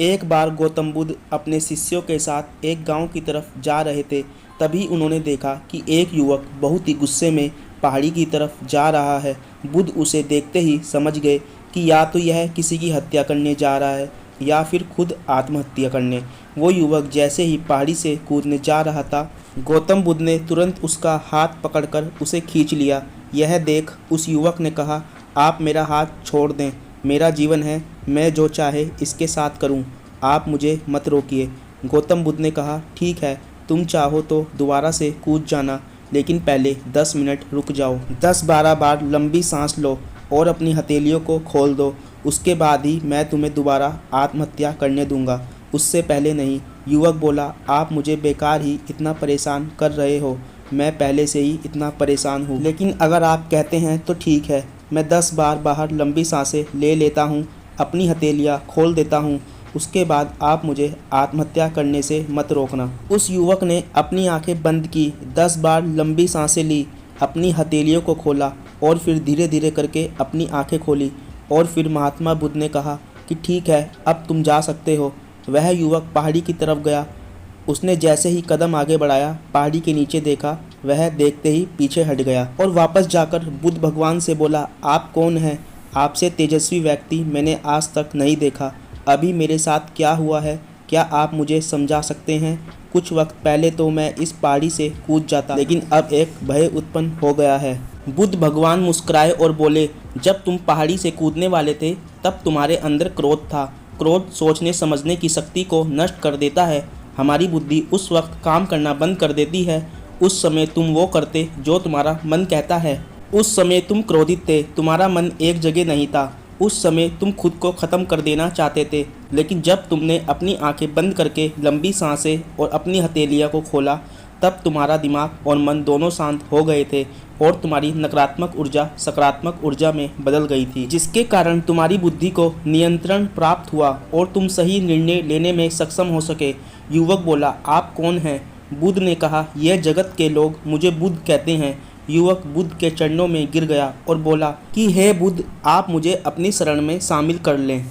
एक बार गौतम बुद्ध अपने शिष्यों के साथ एक गांव की तरफ जा रहे थे। तभी उन्होंने देखा कि एक युवक बहुत ही गुस्से में पहाड़ी की तरफ जा रहा है। बुद्ध उसे देखते ही समझ गए कि या तो यह किसी की हत्या करने जा रहा है या फिर खुद आत्महत्या करने। वो युवक जैसे ही पहाड़ी से कूदने जा रहा था, गौतम बुद्ध ने तुरंत उसका हाथ पकड़कर उसे खींच लिया। यह देख उस युवक ने कहा, आप मेरा हाथ छोड़ दें, मेरा जीवन है, मैं जो चाहे इसके साथ करूं, आप मुझे मत रोकिए। गौतम बुद्ध ने कहा, ठीक है, तुम चाहो तो दोबारा से कूद जाना, लेकिन पहले 10 मिनट रुक जाओ। 10-12 बार लंबी सांस लो और अपनी हथेलियों को खोल दो। उसके बाद ही मैं तुम्हें दोबारा आत्महत्या करने दूंगा, उससे पहले नहीं। युवक बोला, आप मुझे बेकार ही इतना परेशान कर रहे हो, मैं पहले से ही इतना परेशान हूँ। लेकिन अगर आप कहते हैं तो ठीक है, मैं 10 बार बाहर लंबी सांसें ले लेता हूँ, अपनी हथेलियाँ खोल देता हूँ, उसके बाद आप मुझे आत्महत्या करने से मत रोकना। उस युवक ने अपनी आंखें बंद की, 10 बार लंबी सांसें ली, अपनी हथेलियों को खोला और फिर धीरे धीरे करके अपनी आंखें खोली। और फिर महात्मा बुद्ध ने कहा कि ठीक है, अब तुम जा सकते हो। वह युवक पहाड़ी की तरफ गया। उसने जैसे ही कदम आगे बढ़ाया, पहाड़ी के नीचे देखा, वह देखते ही पीछे हट गया और वापस जाकर बुद्ध भगवान से बोला, आप कौन हैं? आपसे तेजस्वी व्यक्ति मैंने आज तक नहीं देखा। अभी मेरे साथ क्या हुआ है, क्या आप मुझे समझा सकते हैं? कुछ वक्त पहले तो मैं इस पहाड़ी से कूद जाता, लेकिन अब एक भय उत्पन्न हो गया है। बुद्ध भगवान मुस्कुराए और बोले, जब तुम पहाड़ी से कूदने वाले थे तब तुम्हारे अंदर क्रोध था। क्रोध सोचने समझने की शक्ति को नष्ट कर देता है। हमारी बुद्धि उस वक्त काम करना बंद कर देती है। उस समय तुम वो करते जो तुम्हारा मन कहता है। उस समय तुम क्रोधित थे, तुम्हारा मन एक जगह नहीं था। उस समय तुम खुद को ख़त्म कर देना चाहते थे, लेकिन जब तुमने अपनी आंखें बंद करके लंबी सांसें और अपनी हथेलियों को खोला, तब तुम्हारा दिमाग और मन दोनों शांत हो गए थे और तुम्हारी नकारात्मक ऊर्जा सकारात्मक ऊर्जा में बदल गई थी, जिसके कारण तुम्हारी बुद्धि को नियंत्रण प्राप्त हुआ और तुम सही निर्णय लेने में सक्षम हो सके। युवक बोला, आप कौन हैं? बुद्ध ने कहा, यह जगत के लोग मुझे बुद्ध कहते हैं। युवक बुद्ध के चरणों में गिर गया और बोला कि हे बुद्ध, आप मुझे अपनी शरण में शामिल कर लें।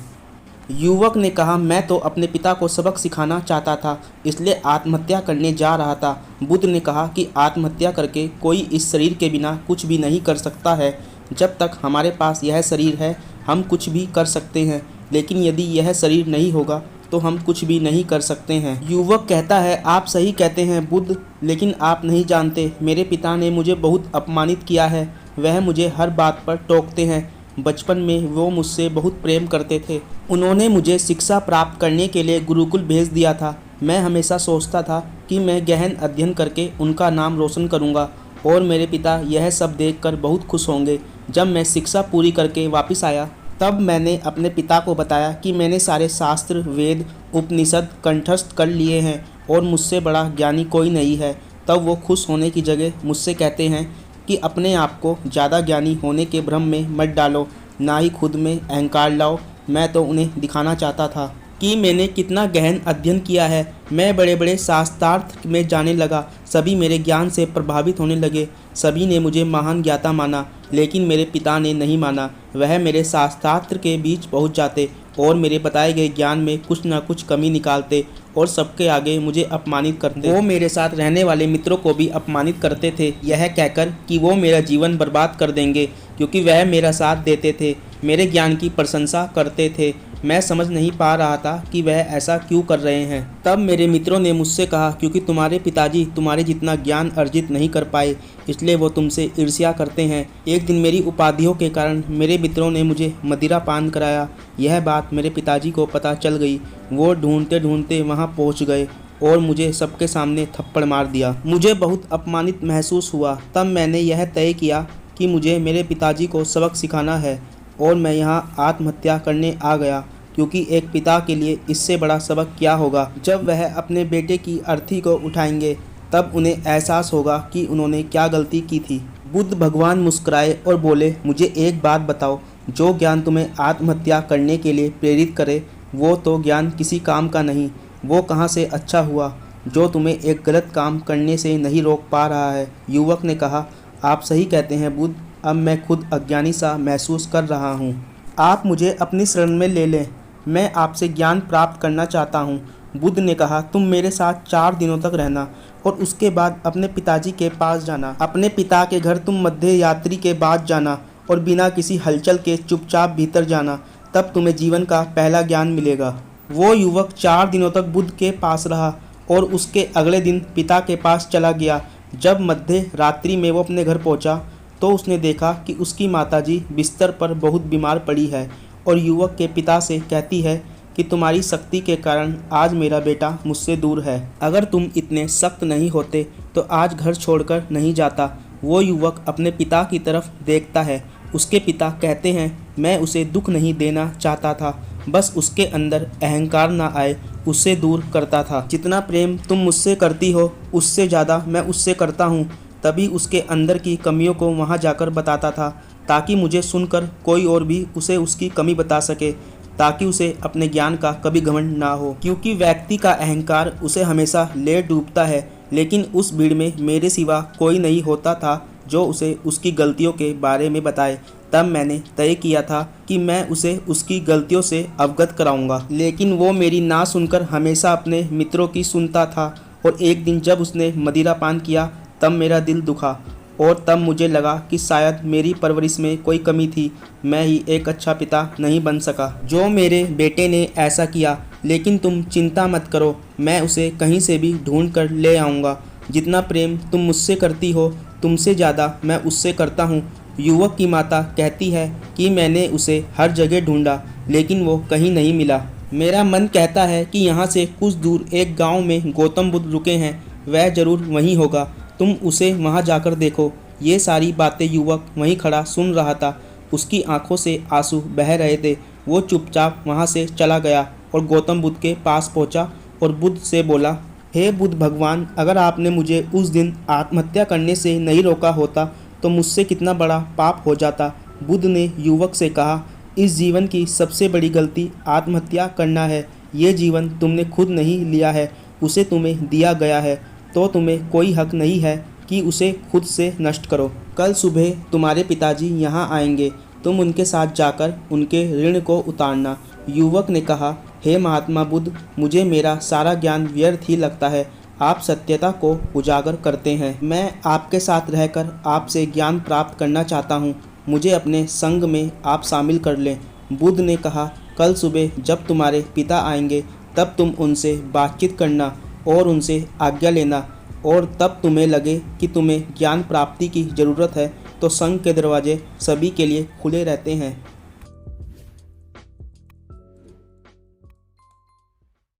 युवक ने कहा, मैं तो अपने पिता को सबक सिखाना चाहता था, इसलिए आत्महत्या करने जा रहा था। बुद्ध ने कहा कि आत्महत्या करके कोई इस शरीर के बिना कुछ भी नहीं कर सकता है। जब तक हमारे पास यह शरीर है, हम कुछ भी कर सकते हैं, लेकिन यदि यह शरीर नहीं होगा तो हम कुछ भी नहीं कर सकते हैं। युवक कहता है, आप सही कहते हैं बुद्ध, लेकिन आप नहीं जानते, मेरे पिता ने मुझे बहुत अपमानित किया है। वह मुझे हर बात पर टोकते हैं। बचपन में वो मुझसे बहुत प्रेम करते थे। उन्होंने मुझे शिक्षा प्राप्त करने के लिए गुरुकुल भेज दिया था। मैं हमेशा सोचता था कि मैं गहन अध्ययन करके उनका नाम रोशन करूंगा और मेरे पिता यह सब देखकर बहुत खुश होंगे। जब मैं शिक्षा पूरी करके वापस आया, तब मैंने अपने पिता को बताया कि मैंने सारे शास्त्र, वेद, उपनिषद कंठस्थ कर लिए हैं और मुझसे बड़ा ज्ञानी कोई नहीं है। तब वो खुश होने की जगह मुझसे कहते हैं कि अपने आप को ज़्यादा ज्ञानी होने के भ्रम में मत डालो, ना ही खुद में अहंकार लाओ। मैं तो उन्हें दिखाना चाहता था कि मैंने कितना गहन अध्ययन किया है। मैं बड़े बड़े शास्त्रार्थ में जाने लगा। सभी मेरे ज्ञान से प्रभावित होने लगे। सभी ने मुझे महान ज्ञाता माना, लेकिन मेरे पिता ने नहीं माना। वह मेरे शास्त्रार्थ के बीच पहुंच जाते और मेरे बताए गए ज्ञान में कुछ न कुछ कमी निकालते और सबके आगे मुझे अपमानित करते। वो मेरे साथ रहने वाले मित्रों को भी अपमानित करते थे, यह कहकर कि वो मेरा जीवन बर्बाद कर देंगे, क्योंकि वह मेरा साथ देते थे, मेरे ज्ञान की प्रशंसा करते थे। मैं समझ नहीं पा रहा था कि वह ऐसा क्यों कर रहे हैं। तब मेरे मित्रों ने मुझसे कहा, क्योंकि तुम्हारे पिताजी तुम्हारे जितना ज्ञान अर्जित नहीं कर पाए, इसलिए वो तुमसे ईर्ष्या करते हैं। एक दिन मेरी उपाधियों के कारण मेरे मित्रों ने मुझे मदिरा पान कराया। यह बात मेरे पिताजी को पता चल गई। वो ढूंढते ढूंढते वहाँ पहुँच गए और मुझे सबके सामने थप्पड़ मार दिया। मुझे बहुत अपमानित महसूस हुआ। तब मैंने यह तय किया कि मुझे मेरे पिताजी को सबक सिखाना है और मैं यहाँ आत्महत्या करने आ गया, क्योंकि एक पिता के लिए इससे बड़ा सबक क्या होगा। जब वह अपने बेटे की अर्थी को उठाएंगे, तब उन्हें एहसास होगा कि उन्होंने क्या गलती की थी। बुद्ध भगवान मुस्कुराए और बोले, मुझे एक बात बताओ, जो ज्ञान तुम्हें आत्महत्या करने के लिए प्रेरित करे, वो तो ज्ञान किसी काम का नहीं। वो कहाँ से अच्छा हुआ जो तुम्हें एक गलत काम करने से नहीं रोक पा रहा है। युवक ने कहा, आप सही कहते हैं बुद्ध, अब मैं खुद अज्ञानी सा महसूस कर रहा हूँ। आप मुझे अपनी शरण में ले लें। मैं आपसे ज्ञान प्राप्त करना चाहता हूँ। बुद्ध ने कहा, तुम मेरे साथ 4 दिनों तक रहना और उसके बाद अपने पिताजी के पास जाना। अपने पिता के घर तुम मध्य यात्री के बाद जाना और बिना किसी हलचल के चुपचाप भीतर जाना, तब तुम्हें जीवन का पहला ज्ञान मिलेगा। वो युवक 4 दिनों तक बुद्ध के पास रहा और उसके अगले दिन पिता के पास चला गया। जब मध्य रात्रि में वो अपने घर पहुंचा तो उसने देखा कि उसकी माताजी बिस्तर पर बहुत बीमार पड़ी है और युवक के पिता से कहती है कि तुम्हारी शक्ति के कारण आज मेरा बेटा मुझसे दूर है। अगर तुम इतने सख्त नहीं होते तो आज घर छोड़कर नहीं जाता। वो युवक अपने पिता की तरफ देखता है। उसके पिता कहते हैं, मैं उसे दुख नहीं देना चाहता था, बस उसके अंदर अहंकार ना आए उससे दूर करता था। जितना प्रेम तुम मुझसे करती हो उससे ज़्यादा मैं उससे करता हूँ। तभी उसके अंदर की कमियों को वहाँ जाकर बताता था ताकि मुझे सुनकर कोई और भी उसे उसकी कमी बता सके, ताकि उसे अपने ज्ञान का कभी घमंड ना हो। क्योंकि व्यक्ति का अहंकार उसे हमेशा ले डूबता है, लेकिन उस भीड़ में मेरे सिवा कोई नहीं होता था जो उसे उसकी गलतियों के बारे में बताए। तब मैंने तय किया था कि मैं उसे उसकी गलतियों से अवगत कराऊंगा, लेकिन वो मेरी ना सुनकर हमेशा अपने मित्रों की सुनता था। और एक दिन जब उसने मदिरा पान किया तब मेरा दिल दुखा और तब मुझे लगा कि शायद मेरी परवरिश में कोई कमी थी। मैं ही एक अच्छा पिता नहीं बन सका। जो मेरे बेटे ने ऐसा किया, लेकिन तुम चिंता मत करो, मैं उसे कहीं से भी ढूंढ कर ले आऊँगा। जितना प्रेम तुम मुझसे करती हो तुमसे ज़्यादा मैं उससे करता हूँ। युवक की माता कहती है कि मैंने उसे हर जगह ढूंढा लेकिन वो कहीं नहीं मिला। मेरा मन कहता है कि यहाँ से कुछ दूर एक गांव में गौतम बुद्ध रुके हैं, वह ज़रूर वहीं होगा। तुम उसे वहाँ जाकर देखो। ये सारी बातें युवक वहीं खड़ा सुन रहा था। उसकी आंखों से आंसू बह रहे थे। वो चुपचाप वहाँ से चला गया और गौतम बुद्ध के पास पहुँचा और बुद्ध से बोला, हे बुद्ध भगवान, अगर आपने मुझे उस दिन आत्महत्या करने से नहीं रोका होता तो मुझसे कितना बड़ा पाप हो जाता। बुद्ध ने युवक से कहा, इस जीवन की सबसे बड़ी गलती आत्महत्या करना है। ये जीवन तुमने खुद नहीं लिया है, उसे तुम्हें दिया गया है, तो तुम्हें कोई हक नहीं है कि उसे खुद से नष्ट करो। कल सुबह तुम्हारे पिताजी यहाँ आएंगे, तुम उनके साथ जाकर उनके ऋण को उतारना। युवक ने कहा, हे महात्मा बुद्ध, मुझे मेरा सारा ज्ञान व्यर्थ ही लगता है। आप सत्यता को उजागर करते हैं। मैं आपके साथ रहकर आपसे ज्ञान प्राप्त करना चाहता हूँ। मुझे अपने संग में आप शामिल कर लें। बुद्ध ने कहा, कल सुबह जब तुम्हारे पिता आएंगे तब तुम उनसे बातचीत करना और उनसे आज्ञा लेना, और तब तुम्हें लगे कि तुम्हें ज्ञान प्राप्ति की ज़रूरत है तो संघ के दरवाजे सभी के लिए खुले रहते हैं।